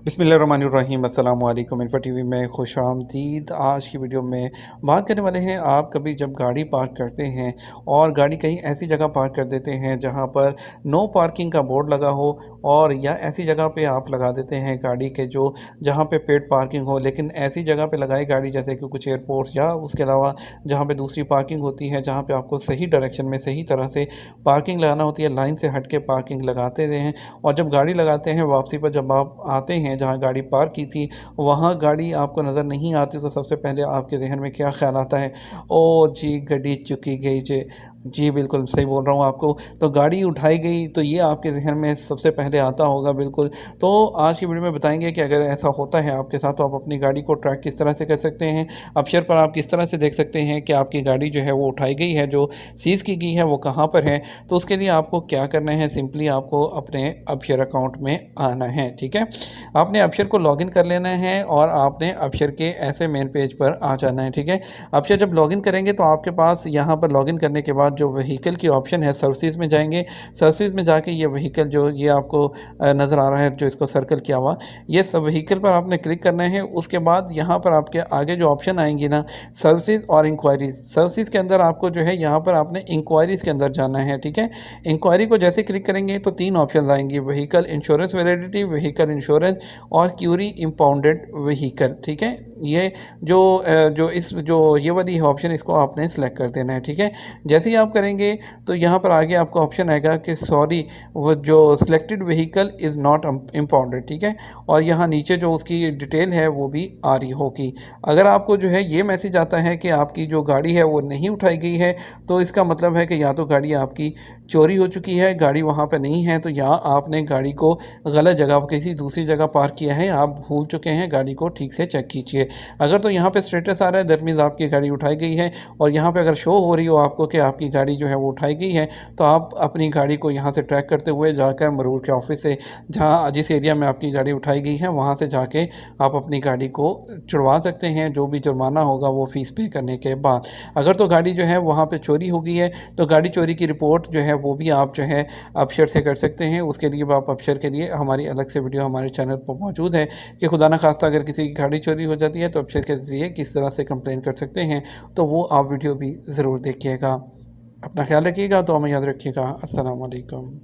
बिस्मिल्लाहिर्रहमानिर्रहीम अस्सलाम वालेकुम। इन्फो टीवी में खुशामदीद। आज की वीडियो में बात करने वाले हैं, आप कभी जब गाड़ी पार्क करते हैं और गाड़ी कहीं ऐसी जगह पार्क कर देते हैं जहां पर नो पार्किंग का बोर्ड लगा हो, और या ऐसी जगह पे आप लगा देते हैं गाड़ी के जो जहां पे पेड पार्किंग हो, लेकिन ऐसी जगह पे लगाई गाड़ी जैसे कि कुछ एयरपोर्ट या उसके अलावा जहां पे दूसरी पार्किंग होती है, जहां पे आपको सही डायरेक्शन में सही तरह से पार्किंग लगाना होती है, लाइन से हट के पार्किंग लगाते हैं। और जब गाड़ी लगाते हैं वापसी पर जब आप आते हैं जहाँ गाड़ी पार्क की थी वहाँ गाड़ी आपको नज़र नहीं आती, तो सबसे पहले आपके जहन में क्या ख्याल आता है? ओ जी, गड्डी चुकी गई जे। जी बिल्कुल सही बोल रहा हूँ आपको। तो गाड़ी उठाई गई, तो ये आपके जहन में सबसे पहले आता होगा बिल्कुल। तो आज की वीडियो में बताएंगे कि अगर ऐसा होता है आपके साथ तो आप अपनी गाड़ी को ट्रैक किस तरह से कर सकते हैं। अबशर पर आप किस तरह से देख सकते हैं कि आपकी गाड़ी जो है वो उठाई गई है, जो सीज़ की गई है वो कहाँ पर है। तो उसके लिए आपको क्या करना है, सिंपली आपको अपने अबशर अकाउंट में आना है। ठीक है, आपने अबशर को लॉगिन कर लेना है और आपने अबशर के ऐसे मेन पेज पर आ जाना है। ठीक है, अबशर जब लॉगिन करेंगे तो आपके पास यहाँ पर लॉगिन करने के बाद जो व्हीकल की ऑप्शन है, सर्विसेज में जाएंगे। सर्विसेज में जाके ये व्हीकल जो ये आपको नज़र आ रहा है, जो इसको सर्कल किया हुआ, ये सब व्हीकल पर आपने क्लिक करना है। उसके बाद यहाँ पर आपके आगे जो ऑप्शन आएंगी ना, सर्विसेज और इंक्वायरीज। सर्विसेज के अंदर आपको जो है यहाँ पर आपने इंक्वायरीज के अंदर जाना है। ठीक है, इंक्वायरी को जैसे क्लिक करेंगे तो तीन ऑप्शन आएंगी, vehicle insurance validity, vehicle insurance और क्यूरी इम्पाउंडेड व्हीकल। ठीक है, ये जो ये वाली ऑप्शन, इसको आपने सेलेक्ट कर देना है। ठीक है, जैसे ही आप करेंगे तो यहाँ पर आगे आपको ऑप्शन आएगा कि सॉरी, वो जो सिलेक्टेड व्हीकल इज़ नॉट इम्पाउंडेड। ठीक है, और यहाँ नीचे जो उसकी डिटेल है वो भी आ रही होगी। अगर आपको जो है ये मैसेज आता है कि आपकी जो गाड़ी है वो नहीं उठाई गई है, तो इसका मतलब है कि या तो गाड़ी आपकी चोरी हो चुकी है, गाड़ी वहाँ पर नहीं है, तो यहाँ आपने गाड़ी को गलत जगह किसी दूसरी जगह पार्क किया है, आप भूल चुके हैं। गाड़ी को ठीक से चेक कीजिए। अगर तो यहाँ पे स्टेटस आ रहा है दैट मीन्स आपकी गाड़ी उठाई गई है, और यहाँ पे अगर शो हो रही हो आपको कि आपकी गाड़ी जो है वो उठाई गई है, तो आप अपनी गाड़ी को यहाँ से ट्रैक करते हुए जाकर मरूर के ऑफिस से, जहाँ जिस एरिया में आपकी गाड़ी उठाई गई है, वहाँ से जाके आप अपनी गाड़ी को छुड़वा सकते हैं। जो भी जुर्माना होगा वो फ़ीस पे करने के बाद। अगर तो गाड़ी जो है वहाँ पर चोरी हो गई है, तो गाड़ी चोरी की रिपोर्ट जो है वो भी आप जो है अबशर से कर सकते हैं। उसके लिए आप अबशर के लिए हमारी अलग से वीडियो हमारे चैनल पर मौजूद है कि खुदा न खास्ता अगर किसी की गाड़ी चोरी हो जाती है तो अबशर के ज़रिए किस तरह से कंप्लेन कर सकते हैं। तो वो आप वीडियो भी ज़रूर देखिएगा। अपना ख्याल रखिएगा, तो हमें याद रखिएगा। अस्सलाम वालेकुम।